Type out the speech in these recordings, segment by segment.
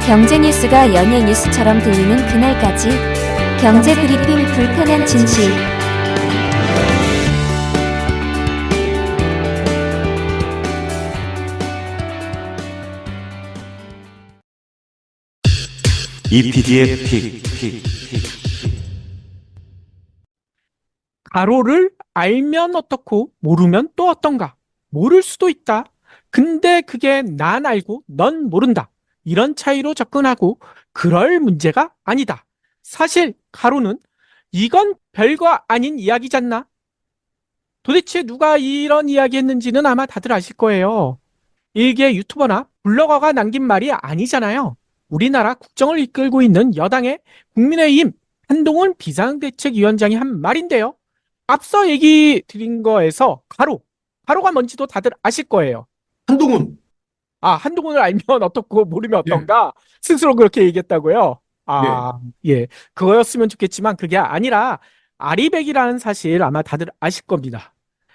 경제 뉴스가 연예 뉴스처럼 들리는 그날까지 경제 브리핑 불편한 진실. EPD의 픽. 가로를 알면 어떻고 모르면 또 어떤가? 모를 수도 있다. 근데 그게 난 알고 넌 모른다. 이런 차이로 접근하고 그럴 문제가 아니다. 사실 가로는 이건 별거 아닌 이야기잖나? 도대체 누가 이런 이야기 했는지는 아마 다들 아실 거예요. 일개 유튜버나 블로거가 남긴 말이 아니잖아요. 우리나라 국정을 이끌고 있는 여당의 국민의힘 한동훈 비상대책위원장이 한 말인데요. 앞서 얘기 드린 거에서 가로가 뭔지도 다들 아실 거예요. 한동훈. 한동훈을 알면 어떻고 모르면 예. 어떤가? 스스로 그렇게 얘기했다고요? 예. 예. 그거였으면 좋겠지만 그게 아니라 아리백이라는 사실 아마 다들 아실 겁니다.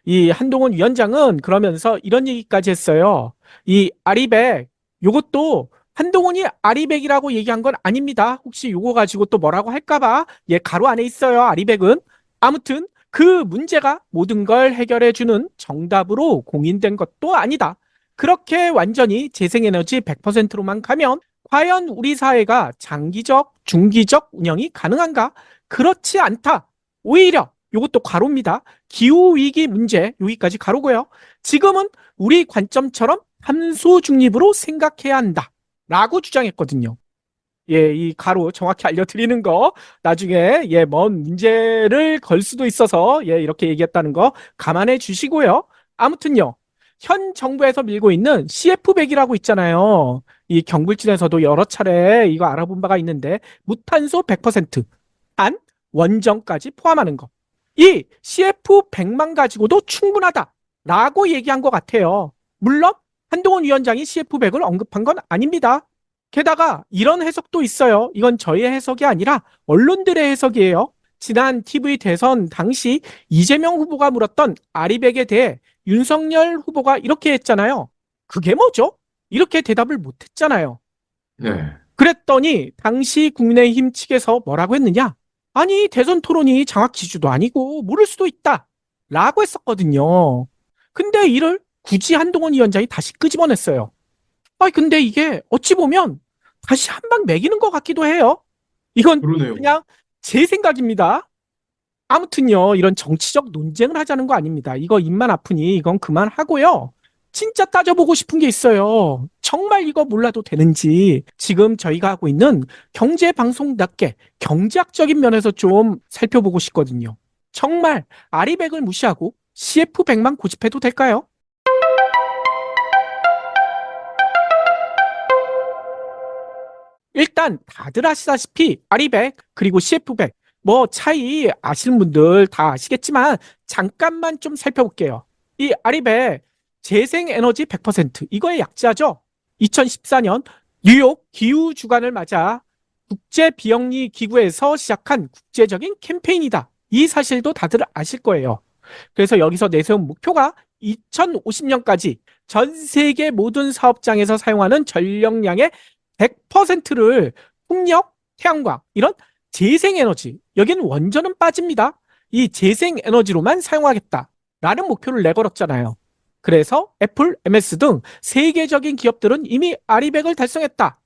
이 한동훈 위원장은 그러면서 이런 얘기까지 했어요. 이 아리백, 요것도 한동훈이 아리백이라고 얘기한 건 아닙니다. 혹시 요거 가지고 또 뭐라고 할까봐 가로 안에 있어요. 아리백은. 아무튼 그 문제가 모든 걸 해결해주는 정답으로 공인된 것도 아니다. 그렇게 완전히 재생에너지 100%로만 가면 과연 우리 사회가 장기적, 중기적 운영이 가능한가? 그렇지 않다. 오히려 이것도 가로입니다. 기후위기 문제 여기까지 가로고요. 지금은 우리 관점처럼 함수 중립으로 생각해야 한다. 라고 주장했거든요. 이 가로 정확히 알려드리는 거 나중에 먼 문제를 걸 수도 있어서 이렇게 얘기했다는 거 감안해 주시고요. 아무튼요. 현 정부에서 밀고 있는 CF100이라고 있잖아요. 이 경불진에서도 여러 차례 이거 알아본 바가 있는데 무탄소 100%, 단 원전까지 포함하는 거. 이 CF100만 가지고도 충분하다라고 얘기한 것 같아요. 물론 한동훈 위원장이 CF100을 언급한 건 아닙니다. 게다가 이런 해석도 있어요. 이건 저희의 해석이 아니라 언론들의 해석이에요. 지난 TV 대선 당시 이재명 후보가 물었던 아리백에 대해 윤석열 후보가 이렇게 했잖아요. 그게 뭐죠? 이렇게 대답을 못했잖아요. 네. 그랬더니 당시 국민의힘 측에서 뭐라고 했느냐? 아니 대선 토론이 장학 기주도 아니고 모를 수도 있다 라고 했었거든요. 근데 이를 굳이 한동훈 위원장이 다시 끄집어냈어요. 근데 이게 어찌 보면 다시 한 방 매기는 것 같기도 해요. 이건 그러네요. 그냥 제 생각입니다. 아무튼요, 이런 정치적 논쟁을 하자는 거 아닙니다. 이거 입만 아프니 이건 그만하고요. 진짜 따져보고 싶은 게 있어요. 정말 이거 몰라도 되는지 지금 저희가 하고 있는 경제방송답게 경제학적인 면에서 좀 살펴보고 싶거든요. 정말 아리백을 무시하고 CF100만 고집해도 될까요? 일단 다들 아시다시피 아리백 그리고 CF100 차이 아시는 분들 다 아시겠지만 잠깐만 좀 살펴볼게요. 이 아리백 재생에너지 100% 이거의 약자죠. 2014년 뉴욕 기후주간을 맞아 국제비영리기구에서 시작한 국제적인 캠페인이다. 이 사실도 다들 아실 거예요. 그래서 여기서 내세운 목표가 2050년까지 전 세계 모든 사업장에서 사용하는 전력량의 100%를 풍력, 태양광 이런 재생에너지, 여기는 원전은 빠집니다. 이 재생에너지로만 사용하겠다라는 목표를 내걸었잖아요. 그래서 애플, MS 등 세계적인 기업들은 이미 아리백을 달성했다.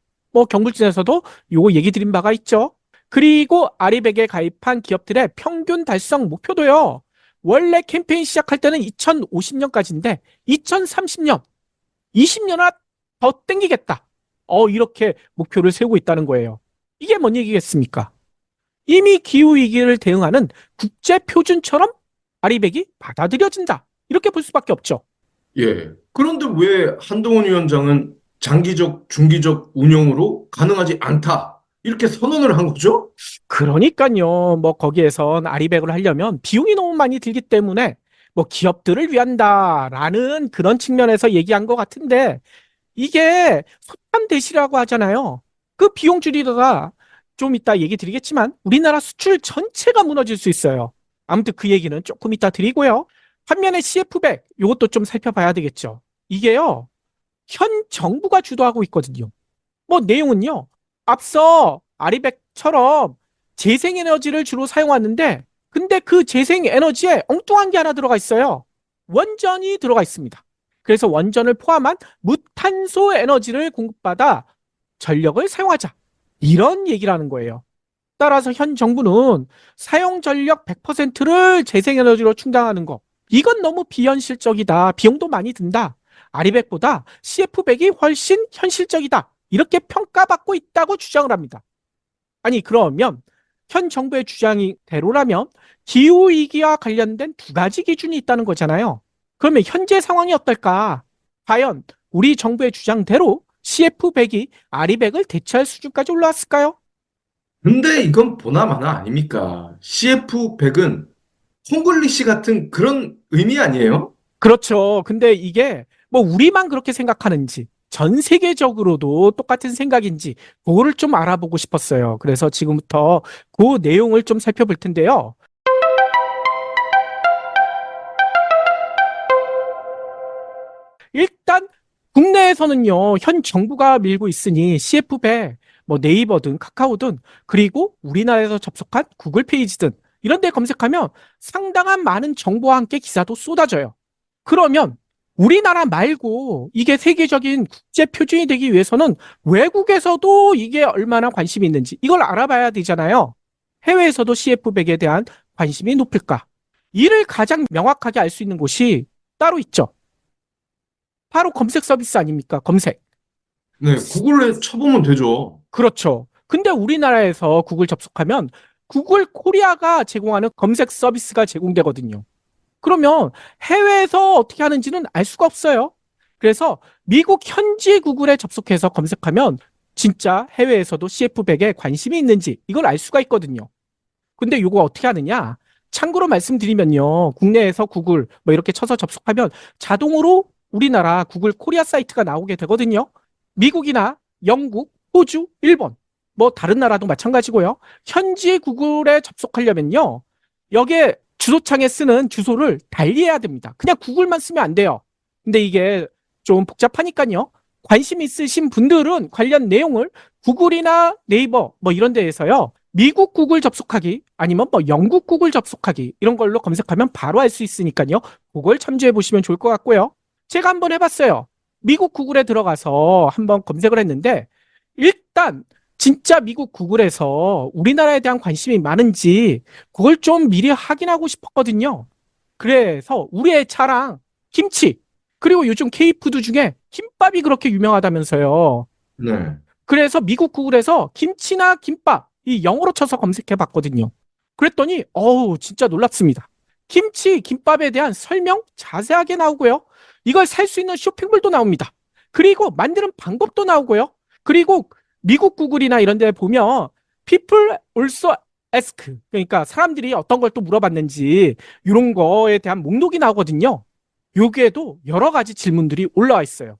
경불진에서도 요거 얘기 드린 바가 있죠. 그리고 아리백에 가입한 기업들의 평균 달성 목표도요. 원래 캠페인 시작할 때는 2050년까지인데 2030년, 20년이나 더 땡기겠다. 이렇게 목표를 세우고 있다는 거예요. 이게 뭔 얘기겠습니까? 이미 기후위기를 대응하는 국제표준처럼 아리백이 받아들여진다. 이렇게 볼 수밖에 없죠. 예. 그런데 왜 한동훈 위원장은 장기적, 중기적 운영으로 가능하지 않다. 이렇게 선언을 한 거죠? 그러니까요. 거기에선 아리백을 하려면 비용이 너무 많이 들기 때문에 기업들을 위한다라는 그런 측면에서 얘기한 것 같은데 이게 소tam대시라고 하잖아요. 그 비용 줄이다가 좀 이따 얘기 드리겠지만 우리나라 수출 전체가 무너질 수 있어요. 아무튼 그 얘기는 조금 이따 드리고요. 반면에 CF100 이것도 좀 살펴봐야 되겠죠. 이게요. 현 정부가 주도하고 있거든요. 내용은요. 앞서 아리백처럼 재생에너지를 주로 사용하는데 근데 그 재생에너지에 엉뚱한 게 하나 들어가 있어요. 원전이 들어가 있습니다. 그래서 원전을 포함한 무탄소 에너지를 공급받아 전력을 사용하자. 이런 얘기라는 거예요. 따라서 현 정부는 사용 전력 100%를 재생에너지로 충당하는 거. 이건 너무 비현실적이다. 비용도 많이 든다. 아리백보다 CF100이 훨씬 현실적이다. 이렇게 평가받고 있다고 주장을 합니다. 아니 그러면 현 정부의 주장이대로라면 기후위기와 관련된 두 가지 기준이 있다는 거잖아요. 그러면 현재 상황이 어떨까? 과연 우리 정부의 주장대로 CF100이 아리백을 대체할 수준까지 올라왔을까요? 근데 이건 보나마나 아닙니까? CF100은 콩글리시 같은 그런 의미 아니에요? 그렇죠. 근데 이게 뭐 우리만 그렇게 생각하는지 전 세계적으로도 똑같은 생각인지 그거를 좀 알아보고 싶었어요. 그래서 지금부터 그 내용을 좀 살펴볼 텐데요. 일단 국내에서는요, 현 정부가 밀고 있으니 CF100, 뭐 네이버든 카카오든 그리고 우리나라에서 접속한 구글 페이지든 이런 데 검색하면 상당한 많은 정보와 함께 기사도 쏟아져요. 그러면 우리나라 말고 이게 세계적인 국제 표준이 되기 위해서는 외국에서도 이게 얼마나 관심이 있는지 이걸 알아봐야 되잖아요. 해외에서도 CF100에 대한 관심이 높을까? 이를 가장 명확하게 알 수 있는 곳이 따로 있죠. 바로 검색 서비스 아닙니까? 검색. 네, 구글에 쳐보면 되죠. 그렇죠. 근데 우리나라에서 구글 접속하면 구글 코리아가 제공하는 검색 서비스가 제공되거든요. 그러면 해외에서 어떻게 하는지는 알 수가 없어요. 그래서 미국 현지 구글에 접속해서 검색하면 진짜 해외에서도 CF100에 관심이 있는지 이걸 알 수가 있거든요. 근데 이거 어떻게 하느냐? 참고로 말씀드리면요. 국내에서 구글 뭐 이렇게 쳐서 접속하면 자동으로 우리나라 구글 코리아 사이트가 나오게 되거든요. 미국이나 영국, 호주, 일본 뭐 다른 나라도 마찬가지고요. 현지 구글에 접속하려면요. 여기에 주소창에 쓰는 주소를 달리해야 됩니다. 그냥 구글만 쓰면 안 돼요. 근데 이게 좀 복잡하니까요. 관심 있으신 분들은 관련 내용을 구글이나 네이버 뭐 이런 데에서요. 미국 구글 접속하기 아니면 뭐 영국 구글 접속하기 이런 걸로 검색하면 바로 알 수 있으니까요. 그걸 참조해 보시면 좋을 것 같고요. 제가 한번 해봤어요. 미국 구글에 들어가서 한번 검색을 했는데 일단 진짜 미국 구글에서 우리나라에 대한 관심이 많은지 그걸 좀 미리 확인하고 싶었거든요. 그래서 우리의 자랑 김치 그리고 요즘 K푸드 중에 김밥이 그렇게 유명하다면서요. 네. 그래서 미국 구글에서 김치나 김밥 이 영어로 쳐서 검색해 봤거든요. 그랬더니 어우 진짜 놀랍습니다. 김치, 김밥에 대한 설명 자세하게 나오고요. 이걸 살 수 있는 쇼핑몰도 나옵니다. 그리고 만드는 방법도 나오고요. 그리고 미국 구글이나 이런 데 보면 people also ask 그러니까 사람들이 어떤 걸 또 물어봤는지 이런 거에 대한 목록이 나오거든요. 여기에도 여러 가지 질문들이 올라와 있어요.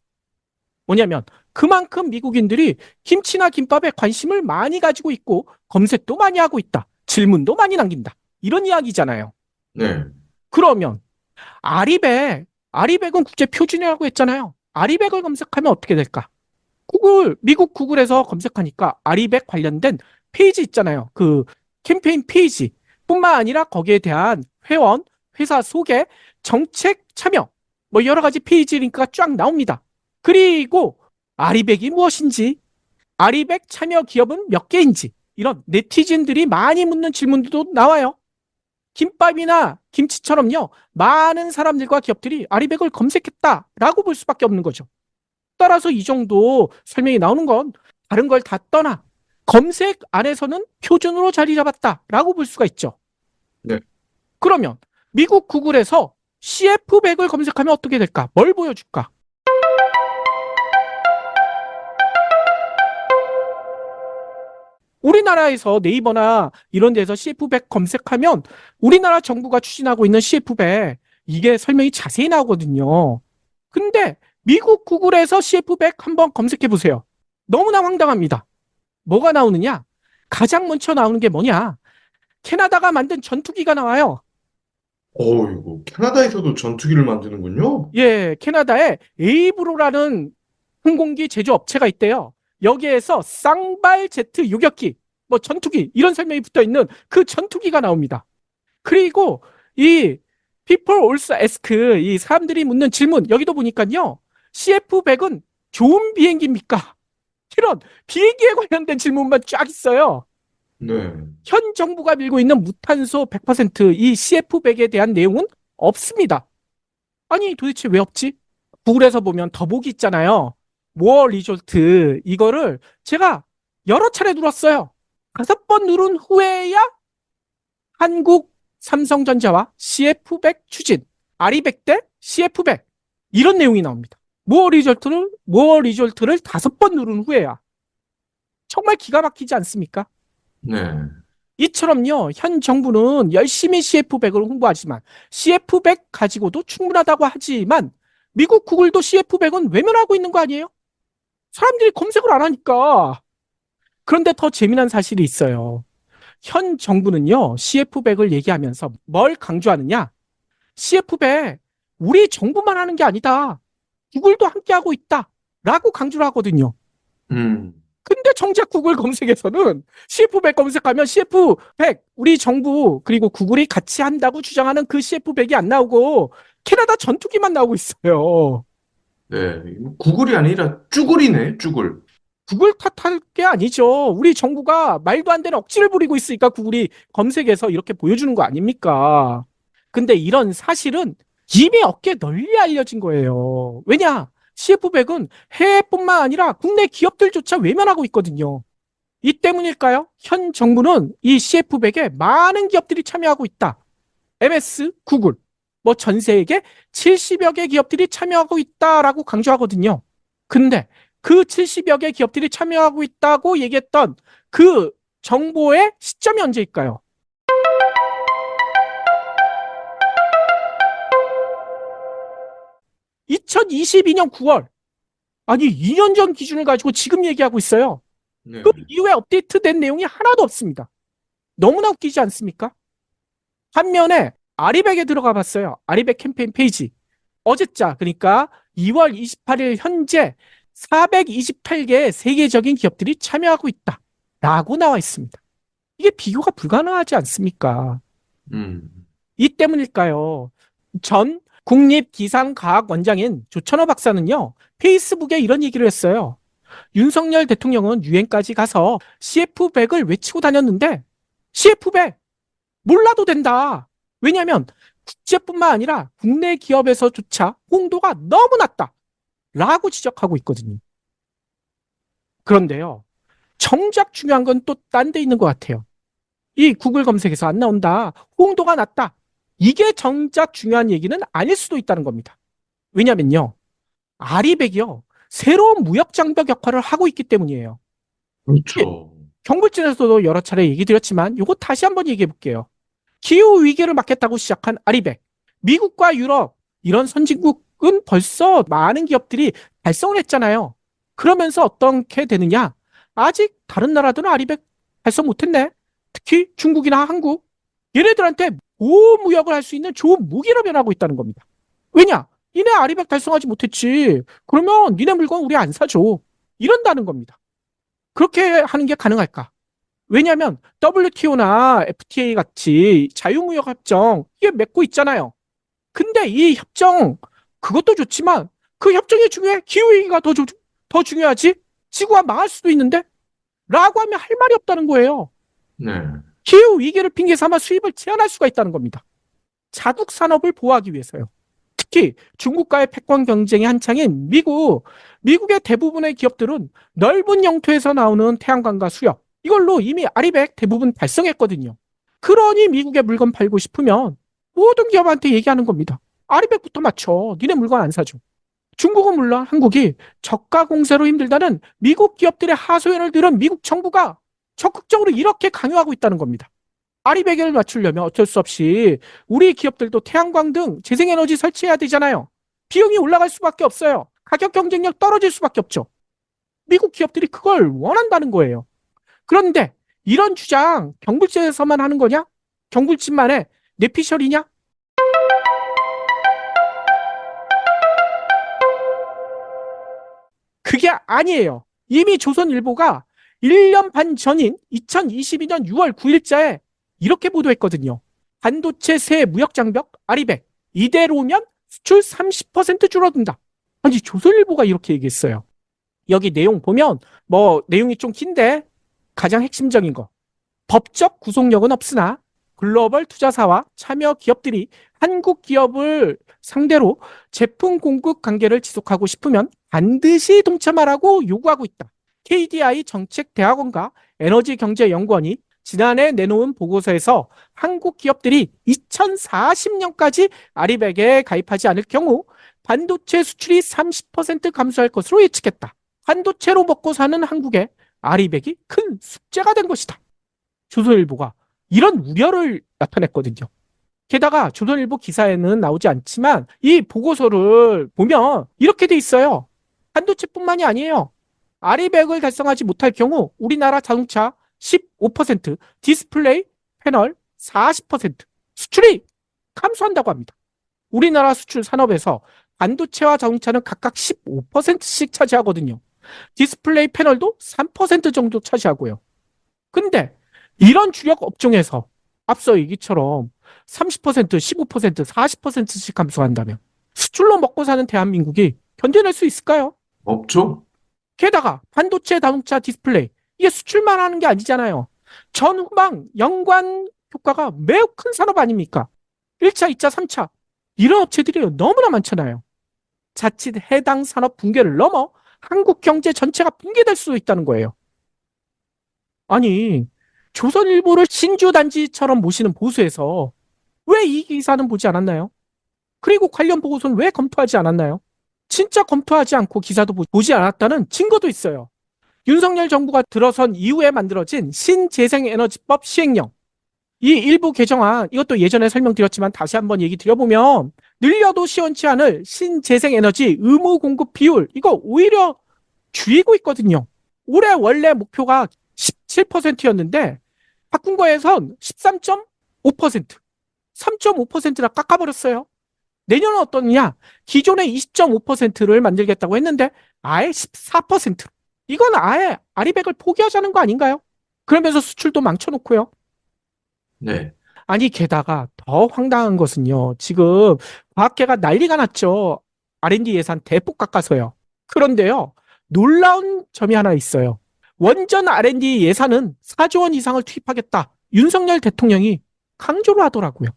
뭐냐면 그만큼 미국인들이 김치나 김밥에 관심을 많이 가지고 있고 검색도 많이 하고 있다. 질문도 많이 남긴다. 이런 이야기잖아요. 네. 그러면 아리백은 국제 표준이라고 했잖아요. 아리백을 검색하면 어떻게 될까? 미국 구글에서 검색하니까 아리백 관련된 페이지 있잖아요. 그 캠페인 페이지 뿐만 아니라 거기에 대한 회원, 회사 소개, 정책 참여, 뭐 여러 가지 페이지 링크가 쫙 나옵니다. 그리고 아리백이 무엇인지, 아리백 참여 기업은 몇 개인지, 이런 네티즌들이 많이 묻는 질문들도 나와요. 김밥이나 김치처럼요, 많은 사람들과 기업들이 아리백을 검색했다라고 볼 수밖에 없는 거죠. 따라서 이 정도 설명이 나오는 건 다른 걸 다 떠나 검색 안에서는 표준으로 자리 잡았다라고 볼 수가 있죠. 네. 그러면 미국 구글에서 CF100을 검색하면 어떻게 될까? 뭘 보여줄까? 우리나라에서 네이버나 이런 데서 CF100 검색하면 우리나라 정부가 추진하고 있는 CF100 이게 설명이 자세히 나오거든요. 근데 미국 구글에서 CF100 한번 검색해 보세요. 너무나 황당합니다. 뭐가 나오느냐? 가장 먼저 나오는 게 뭐냐? 캐나다가 만든 전투기가 나와요. 이거 캐나다에서도 전투기를 만드는군요. 예, 캐나다에 에이브로라는 항공기 제조업체가 있대요. 여기에서 쌍발 제트 요격기, 뭐 전투기 이런 설명이 붙어 있는 그 전투기가 나옵니다. 그리고 이 people also ask 이 사람들이 묻는 질문 여기도 보니까요. CF-100은 좋은 비행기입니까? 이런 비행기에 관련된 질문만 쫙 있어요. 네. 현 정부가 밀고 있는 무탄소 100%이 CF-100에 대한 내용은 없습니다. 아니 도대체 왜 없지? 구글에서 보면 더보기 있잖아요. More Result 이거를 제가 여러 차례 눌렀어요. 5번 누른 후에야 한국 삼성전자와 CF-100 추진, 아리백 대 CF-100 이런 내용이 나옵니다. More Result를 5번 누른 후에야. 정말 기가 막히지 않습니까? 네. 이처럼요, 현 정부는 열심히 CF-100을 홍보하지만 CF-100 가지고도 충분하다고 하지만 미국 구글도 CF-100은 외면하고 있는 거 아니에요? 사람들이 검색을 안 하니까. 그런데 더 재미난 사실이 있어요. 현 정부는요, CF-100을 얘기하면서 뭘 강조하느냐? CF-100 우리 정부만 하는 게 아니다. 구글도 함께하고 있다. 라고 강조를 하거든요. 근데 정작 구글 검색에서는 CF-100 검색하면 CF-100 우리 정부 그리고 구글이 같이 한다고 주장하는 그 CF-100이 안 나오고 캐나다 전투기만 나오고 있어요. 네. 구글이 아니라 쭈글이네, 쭈글. 구글 탓할 게 아니죠. 우리 정부가 말도 안 되는 억지를 부리고 있으니까 구글이 검색에서 이렇게 보여주는 거 아닙니까? 근데 이런 사실은 이미 어깨 널리 알려진 거예요. 왜냐? CF-100은 해외뿐만 아니라 국내 기업들조차 외면하고 있거든요. 이 때문일까요? 현 정부는 이 CF-100에 많은 기업들이 참여하고 있다. MS, 구글, 뭐 전 세계 70여 개 기업들이 참여하고 있다라고 강조하거든요. 근데 그 70여 개 기업들이 참여하고 있다고 얘기했던 그 정보의 시점이 언제일까요? 2022년 9월. 아니, 2년 전 기준을 가지고 지금 얘기하고 있어요. 네. 그 이후에 업데이트된 내용이 하나도 없습니다. 너무나 웃기지 않습니까? 반면에 아리백에 들어가 봤어요. 아리백 캠페인 페이지. 어제자, 그러니까 2월 28일 현재 428개의 세계적인 기업들이 참여하고 있다. 라고 나와 있습니다. 이게 비교가 불가능하지 않습니까? 이 때문일까요? 전 국립기상과학원장인 조천호 박사는요, 페이스북에 이런 얘기를 했어요. 윤석열 대통령은 유엔까지 가서 CF-100을 외치고 다녔는데, CF-100 몰라도 된다. 왜냐하면 국제뿐만 아니라 국내 기업에서조차 홍도가 너무 낮다. 라고 지적하고 있거든요. 그런데요, 정작 중요한 건 또 딴 데 있는 것 같아요. 이 구글 검색에서 안 나온다. 홍도가 낮다. 이게 정작 중요한 얘기는 아닐 수도 있다는 겁니다. 왜냐면요, 아리백이요, 새로운 무역 장벽 역할을 하고 있기 때문이에요. 그렇죠. 경불진에서도 여러 차례 얘기 드렸지만 이거 다시 한번 얘기해 볼게요. 기후 위기를 막겠다고 시작한 아리백. 미국과 유럽 이런 선진국은 벌써 많은 기업들이 달성을 했잖아요. 그러면서 어떻게 되느냐? 아직 다른 나라들은 아리백 달성 못했네. 특히 중국이나 한국. 얘네들한테 보호무역을 할 수 있는 좋은 무기로 변하고 있다는 겁니다. 왜냐? 니네 아리백 달성하지 못했지. 그러면 니네 물건 우리 안 사줘. 이런다는 겁니다. 그렇게 하는 게 가능할까? 왜냐하면 WTO나 FTA 같이 자유무역 협정 이게 맺고 있잖아요. 근데 이 협정 그것도 좋지만 그 협정이 중요해? 기후위기가 더 중요하지? 지구가 망할 수도 있는데? 라고 하면 할 말이 없다는 거예요. 네. 기후위기를 핑계 삼아 수입을 제한할 수가 있다는 겁니다. 자국 산업을 보호하기 위해서요. 특히 중국과의 패권 경쟁이 한창인 미국의 대부분의 기업들은 넓은 영토에서 나오는 태양광과 수력 이걸로 이미 아리백 대부분 달성했거든요. 그러니 미국에 물건 팔고 싶으면 모든 기업한테 얘기하는 겁니다. 아리백부터 맞춰. 니네 물건 안 사줘. 중국은 물론 한국이 저가 공세로 힘들다는 미국 기업들의 하소연을 들은 미국 정부가 적극적으로 이렇게 강요하고 있다는 겁니다. 아리백을 맞추려면 어쩔 수 없이 우리 기업들도 태양광 등 재생에너지 설치해야 되잖아요. 비용이 올라갈 수밖에 없어요. 가격 경쟁력 떨어질 수밖에 없죠. 미국 기업들이 그걸 원한다는 거예요. 그런데 이런 주장 경불지에서만 하는 거냐? 경불지만의 뇌피셜이냐? 그게 아니에요. 이미 조선일보가 1년 반 전인 2022년 6월 9일자에 이렇게 보도했거든요. 반도체 새 무역장벽 아리백 이대로면 수출 30% 줄어든다. 아니 조선일보가 이렇게 얘기했어요. 여기 내용 보면 내용이 좀 긴데 가장 핵심적인 거. 법적 구속력은 없으나 글로벌 투자사와 참여 기업들이 한국 기업을 상대로 제품 공급 관계를 지속하고 싶으면 반드시 동참하라고 요구하고 있다. KDI 정책대학원과 에너지경제연구원이 지난해 내놓은 보고서에서 한국 기업들이 2040년까지 아리백에 가입하지 않을 경우 반도체 수출이 30% 감소할 것으로 예측했다. 반도체로 먹고 사는 한국에 아리백이 큰 숙제가 된 것이다. 조선일보가 이런 우려를 나타냈거든요. 게다가 조선일보 기사에는 나오지 않지만 이 보고서를 보면 이렇게 돼 있어요. 반도체뿐만이 아니에요. 아리백을 달성하지 못할 경우 우리나라 자동차 15%, 디스플레이 패널 40% 수출이 감소한다고 합니다. 우리나라 수출 산업에서 반도체와 자동차는 각각 15%씩 차지하거든요. 디스플레이 패널도 3% 정도 차지하고요. 근데 이런 주력 업종에서 앞서 얘기처럼 30%, 15%, 40%씩 감소한다면 수출로 먹고 사는 대한민국이 견뎌낼 수 있을까요? 없죠? 게다가 반도체, 자동차, 디스플레이 이게 수출만 하는 게 아니잖아요. 전후방 연관 효과가 매우 큰 산업 아닙니까? 1차, 2차, 3차 이런 업체들이 너무나 많잖아요. 자칫 해당 산업 붕괴를 넘어 한국 경제 전체가 붕괴될 수도 있다는 거예요. 아니 조선일보를 신주단지처럼 모시는 보수에서 왜 이 기사는 보지 않았나요? 그리고 관련 보고서는 왜 검토하지 않았나요? 진짜 검토하지 않고 기사도 보지 않았다는 증거도 있어요. 윤석열 정부가 들어선 이후에 만들어진 신재생에너지법 시행령. 이 일부 개정안, 이것도 예전에 설명드렸지만 다시 한번 얘기 드려보면 늘려도 시원치 않을 신재생에너지 의무 공급 비율, 이거 오히려 줄이고 있거든요. 올해 원래 목표가 17%였는데 바꾼 거에선 13.5%, 3.5%나 깎아버렸어요. 내년은 어떠냐? 기존의 20.5%를 만들겠다고 했는데 아예 14%. 이건 아예 아리백을 포기하자는 거 아닌가요? 그러면서 수출도 망쳐놓고요. 네. 아니 게다가 더 황당한 것은요. 지금 과학계가 난리가 났죠. R&D 예산 대폭 깎아서요. 그런데요. 놀라운 점이 하나 있어요. 원전 R&D 예산은 4조 원 이상을 투입하겠다. 윤석열 대통령이 강조를 하더라고요.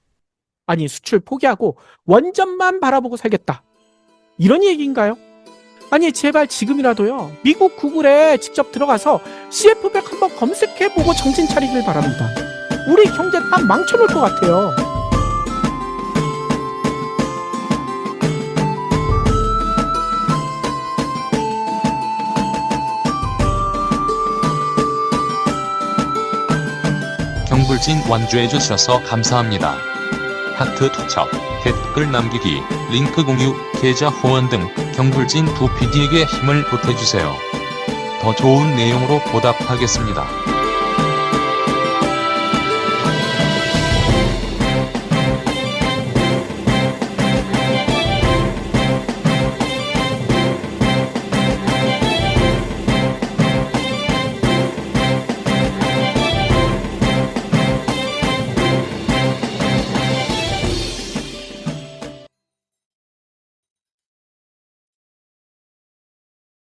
아니 수출 포기하고 원전만 바라보고 살겠다. 이런 얘기인가요? 아니 제발 지금이라도요. 미국 구글에 직접 들어가서 CF100 한번 검색해보고 정신 차리길 바랍니다. 우리 경제 다 망쳐놓을 것 같아요. 경불진 완주해 주셔서 감사합니다. 하트 투척, 댓글 남기기, 링크 공유, 계좌 후원 등 경불진 두 PD에게 힘을 보태주세요. 더 좋은 내용으로 보답하겠습니다.